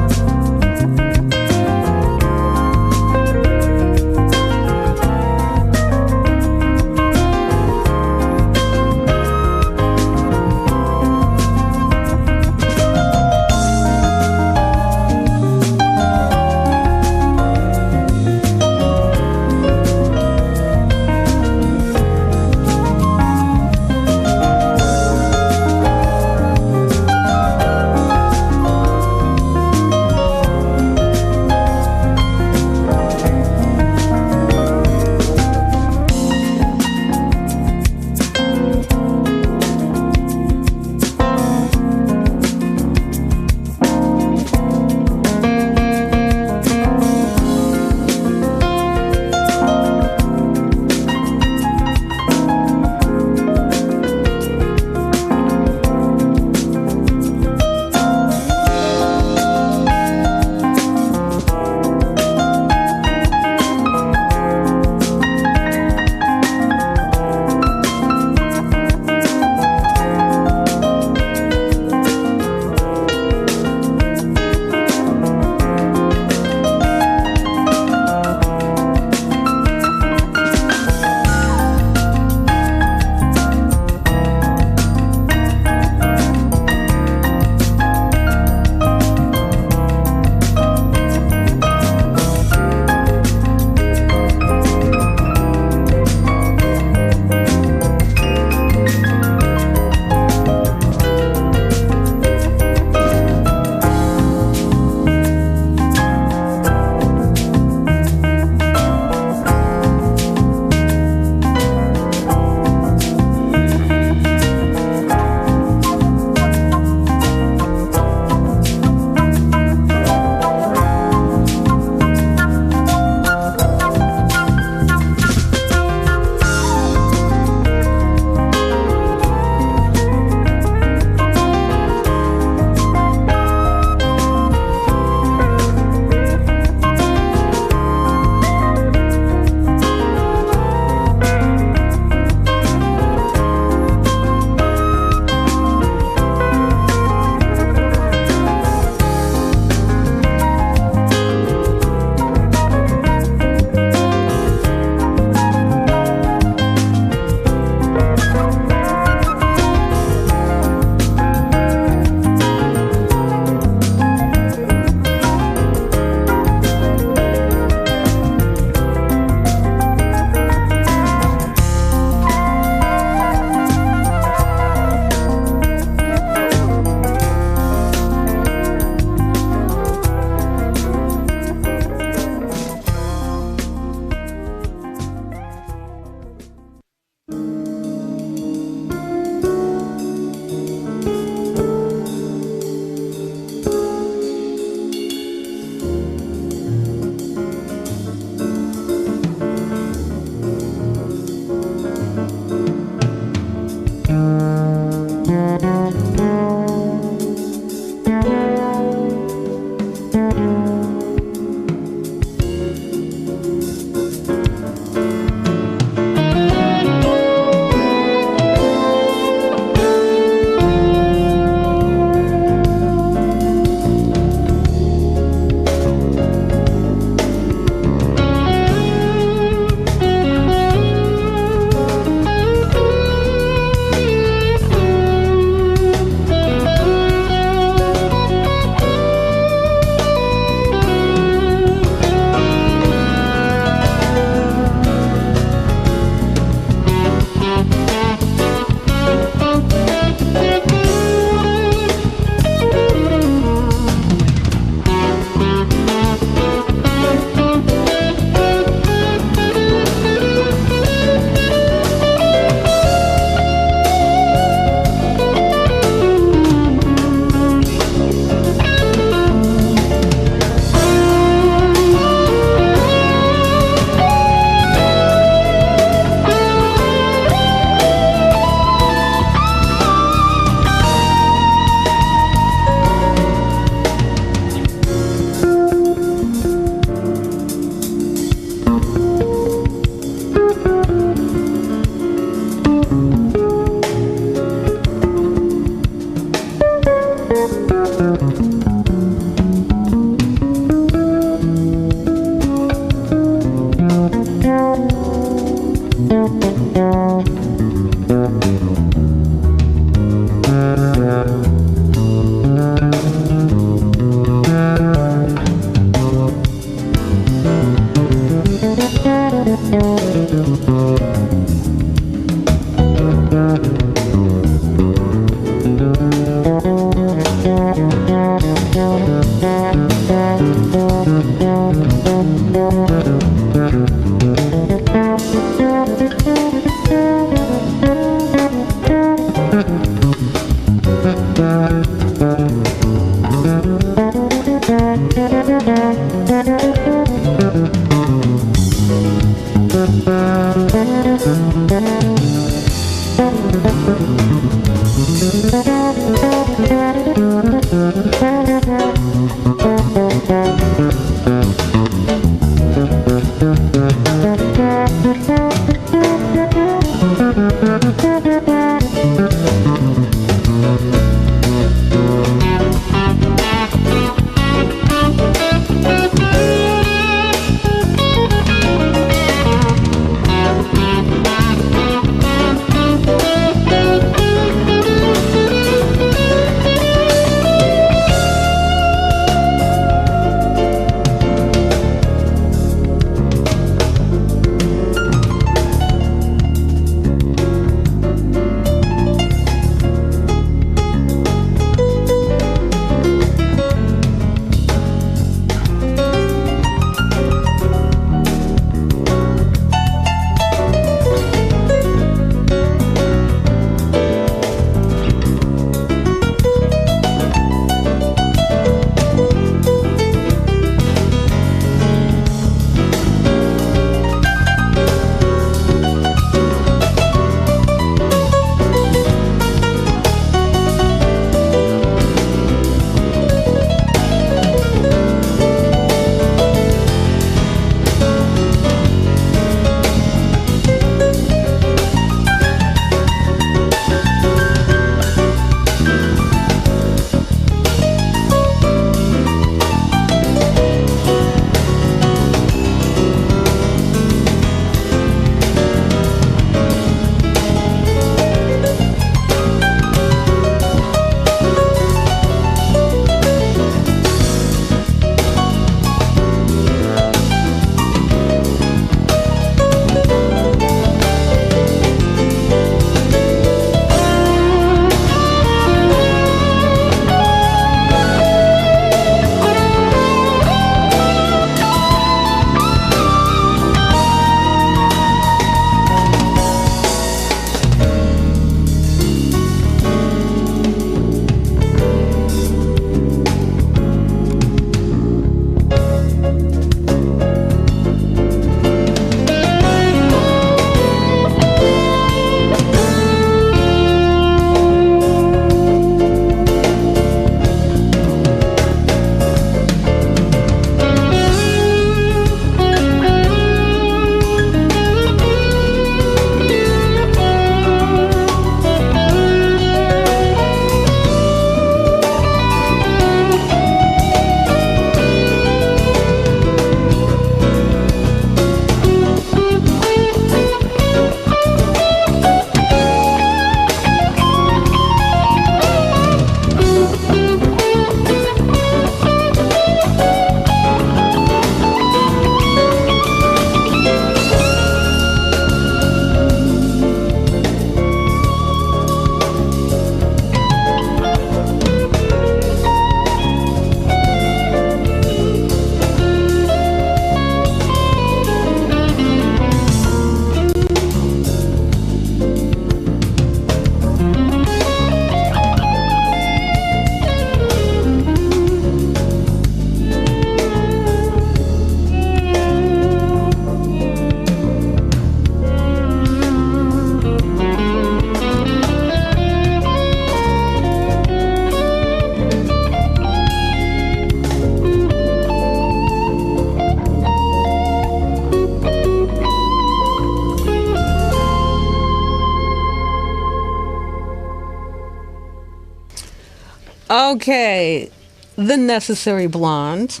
Okay, The Necessary Blonde.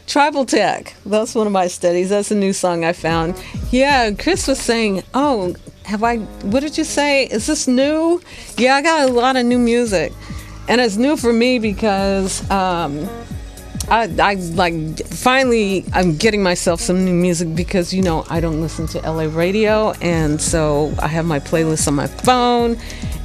Tribal Tech. That's one of my studies. That's a new song I found. Yeah, Chris was saying, oh, what did you say? Is this new? Yeah, I got a lot of new music. And it's new for me because finally I'm getting myself some new music because, I don't listen to LA radio. And so I have my playlist on my phone.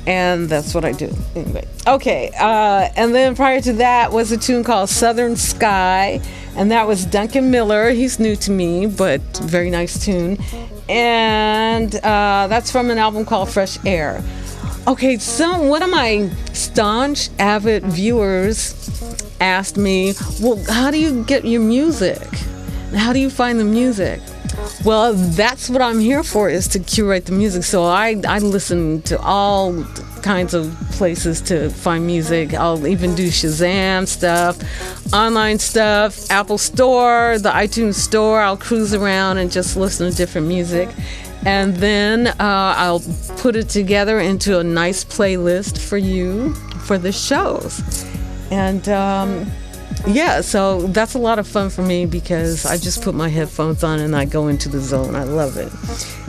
And that's what I do. Anyway. Okay. And then prior to that was a tune called Southern Sky. And that was Duncan Miller. He's new to me, but very nice tune. And that's from an album called Fresh Air. Okay, so one of my staunch, avid viewers asked me, well, how do you get your music? How do you find the music? Well, that's what I'm here for, is to curate the music. So I listen to all kinds of places to find music. I'll even do Shazam stuff, online stuff, Apple Store, the iTunes Store. I'll cruise around and just listen to different music. And then I'll put it together into a nice playlist for you for the shows. And yeah, so that's a lot of fun for me because I just put my headphones on and I go into the zone. I love it.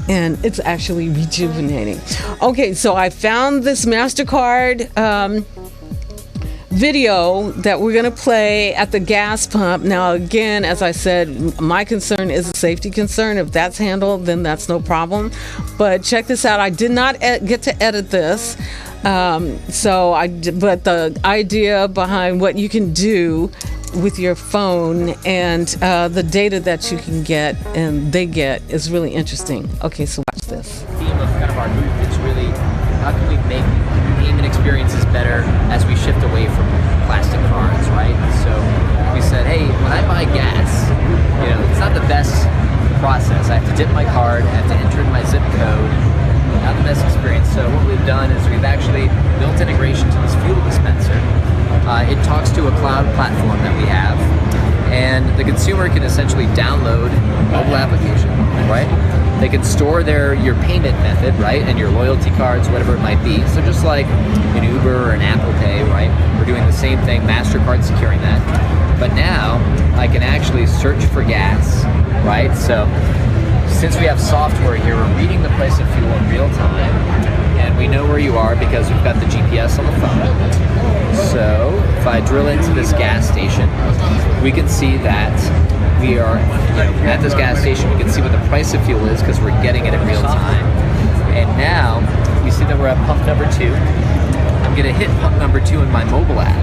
And it's actually rejuvenating. Okay, so I found this MasterCard video that we're going to play at the gas pump. Now, again, as I said, my concern is a safety concern. If that's handled, then that's no problem. But check this out. I did not get to edit this. But the idea behind what you can do with your phone and the data that you can get and they get is really interesting. Okay, so watch this. The theme of kind of our booth is really how can we make payment experiences better as we shift away from plastic cards, right? So we said, hey, when I buy gas, it's not the best process. I have to dip my card, I have to enter in my zip code. Not the best experience. So what we've done is we've actually built integration to this fuel dispenser. It talks to a cloud platform that we have, and the consumer can essentially download a mobile application, right? They can store your payment method, right, and your loyalty cards, whatever it might be. So just like an Uber or an Apple Pay, right? We're doing the same thing, MasterCard securing that. But now I can actually search for gas, right? So since we have software here, we're reading the price of fuel in real time, and we know where you are because we've got the GPS on the phone. So if I drill into this gas station, we can see that we are at this gas station. We can see what the price of fuel is because we're getting it in real time. And now we see that we're at pump number 2. I'm going to hit pump number 2 in my mobile app.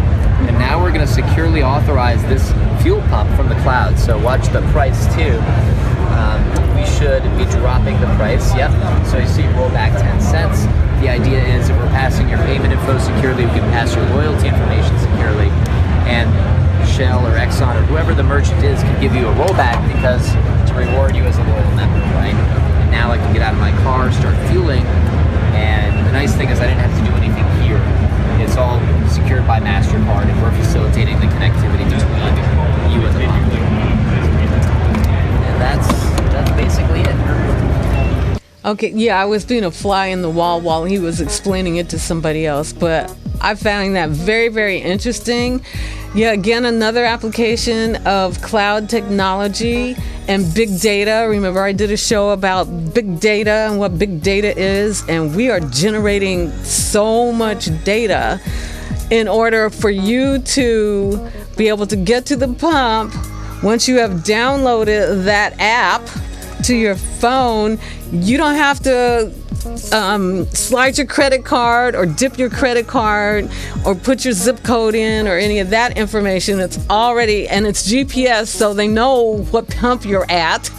And now we're going to securely authorize this fuel pump from the cloud. So watch the price too. We should be dropping the price. Yep. So you see roll back 10 cents. The idea is if we're passing your payment info securely, we can pass your loyalty information securely. And Shell or Exxon or whoever the merchant is can give you a rollback because to reward you as a loyal member, right? And now I can get out of my car, start fueling. And the nice thing is I didn't have to do anything here. It's all secured by MasterCard, and we're facilitating the connectivity between you and the pump. And that's basically it. Okay, yeah, I was being a fly in the wall while he was explaining it to somebody else, but I found that very, very interesting. Yeah, again, another application of cloud technology and big data. Remember, I did a show about big data and what big data is, and we are generating so much data in order for you to be able to get to the pump. Once you have downloaded that app to your phone, you don't have to slide your credit card or dip your credit card or put your zip code in or any of that information. It's already, and it's GPS, so they know what pump you're at.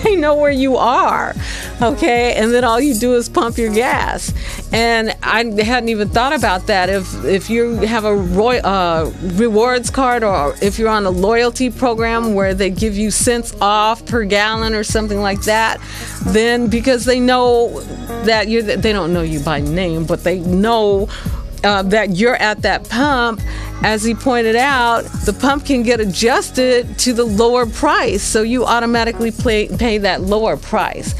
They know where you are, okay? And then all you do is pump your gas. And I hadn't even thought about that. If you have a rewards card, or if you're on a loyalty program where they give you cents off per gallon or something like that, then because they know that they don't know you by name, but they know that you're at that pump. As he pointed out, the pump can get adjusted to the lower price, so you automatically pay that lower price.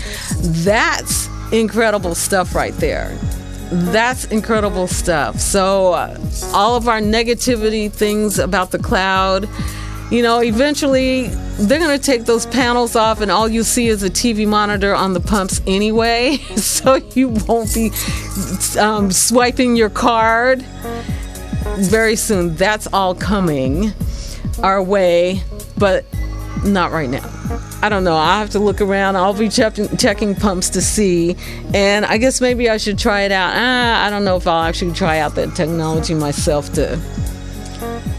That's incredible stuff right there. That's incredible stuff. So all of our negativity things about the cloud, eventually they're going to take those panels off and all you see is a TV monitor on the pumps anyway. So you won't be swiping your card very soon. That's all coming our way, but not right now. I don't know. I'll have to look around. I'll be checking pumps to see, and I guess maybe I should try it out. I don't know if I'll actually try out that technology myself to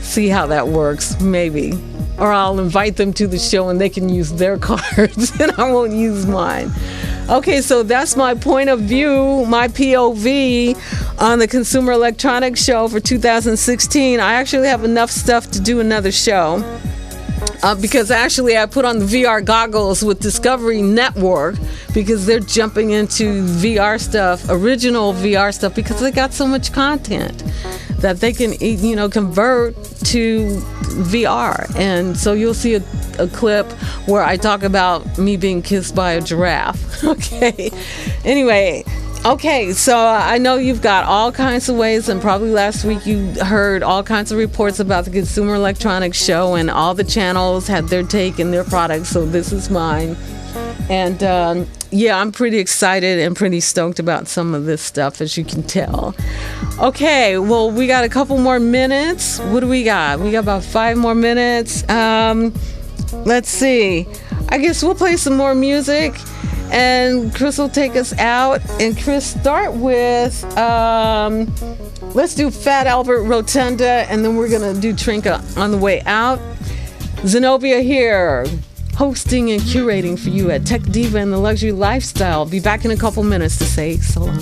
see how that works, maybe. Or I'll invite them to the show and they can use their cards and I won't use mine. Okay, so that's my point of view, my POV on the Consumer Electronics Show for 2016. I actually have enough stuff to do another show. because actually I put on the VR goggles with Discovery Network because they're jumping into VR stuff, original VR stuff, because they got so much content that they can, convert to VR. And so you'll see a clip where I talk about me being kissed by a giraffe. Okay. Anyway. Okay, so I know you've got all kinds of ways, and probably last week you heard all kinds of reports about the Consumer Electronics Show, and all the channels had their take and their products, so this is mine. And I'm pretty excited and pretty stoked about some of this stuff, as you can tell. Okay, well, we got a couple more minutes. What do we got? We got about 5 more minutes. Let's see. I guess we'll play some more music. And Chris will take us out. And Chris, start with, let's do Fat Albert Rotunda, and then we're going to do Trinka on the way out. Zenobia here, hosting and curating for you at Tech Diva and the Luxury Lifestyle. Be back in a couple minutes to say so long.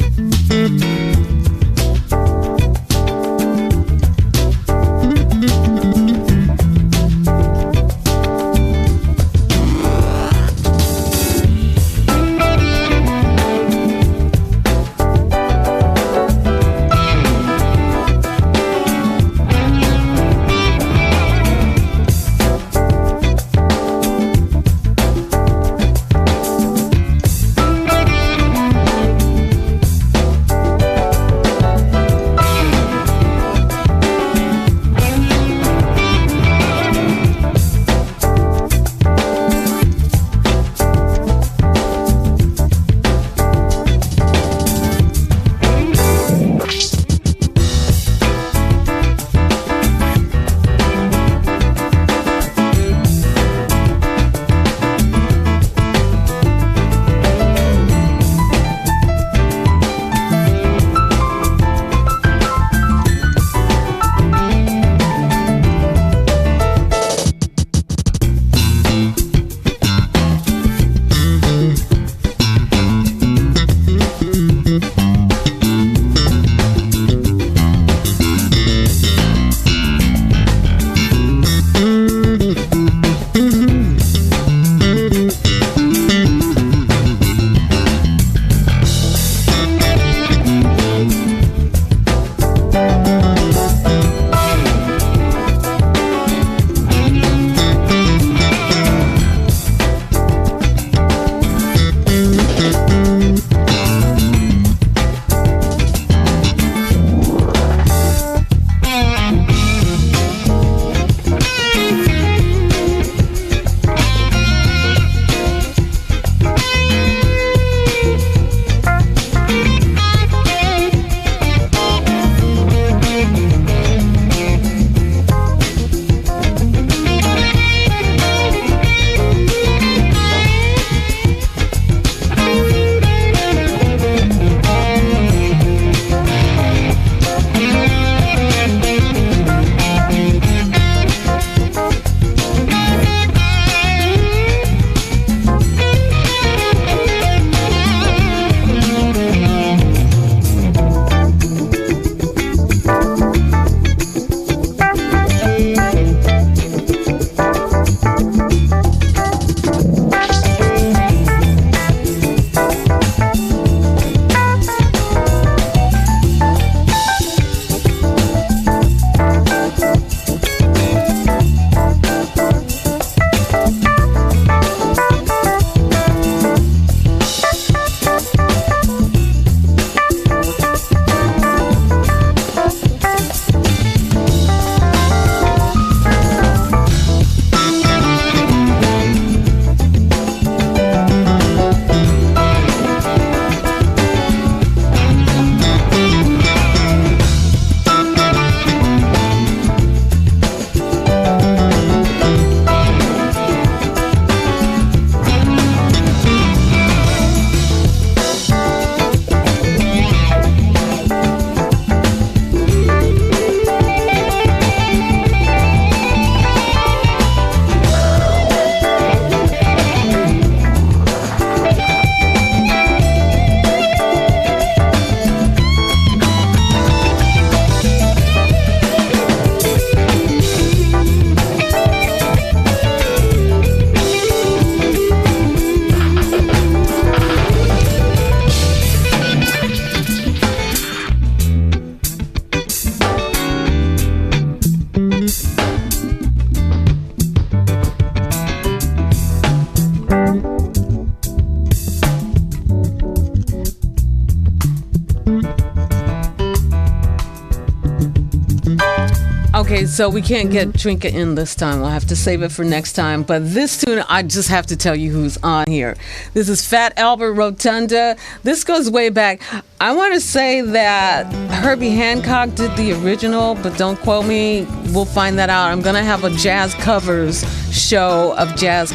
Okay, so we can't get Drink It In this time. We'll have to save it for next time. But this tune, I just have to tell you who's on here. This is Fat Albert Rotunda. This goes way back. I want to say that Herbie Hancock did the original, but don't quote me. We'll find that out. I'm going to have a jazz covers show of jazz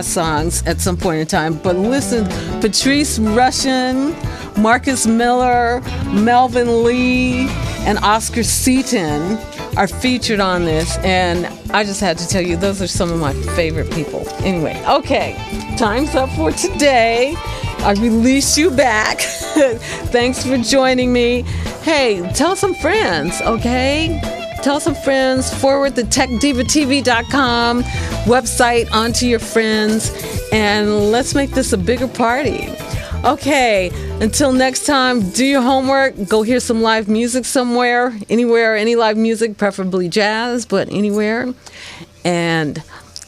songs at some point in time. But listen, Patrice Rushen, Marcus Miller, Melvin Lee, and Oscar Seaton are featured on this, and I just had to tell you, those are some of my favorite people. Anyway, okay, time's up for today. I release you back. Thanks for joining me. Hey, tell some friends, okay? Tell some friends, forward the techdivatv.com website onto your friends, and let's make this a bigger party. Okay, until next time, do your homework, go hear some live music somewhere, anywhere, any live music, preferably jazz, but anywhere. And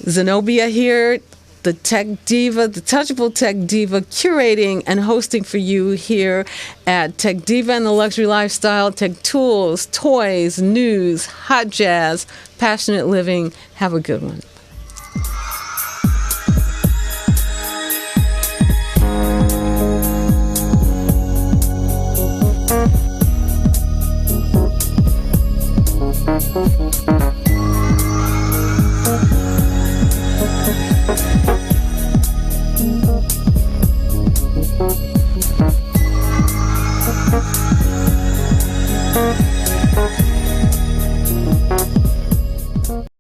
Zenobia here, the Tech Diva, the Touchable Tech Diva, curating and hosting for you here at Tech Diva and the Luxury Lifestyle. Tech tools, toys, news, hot jazz, passionate living. Have a good one.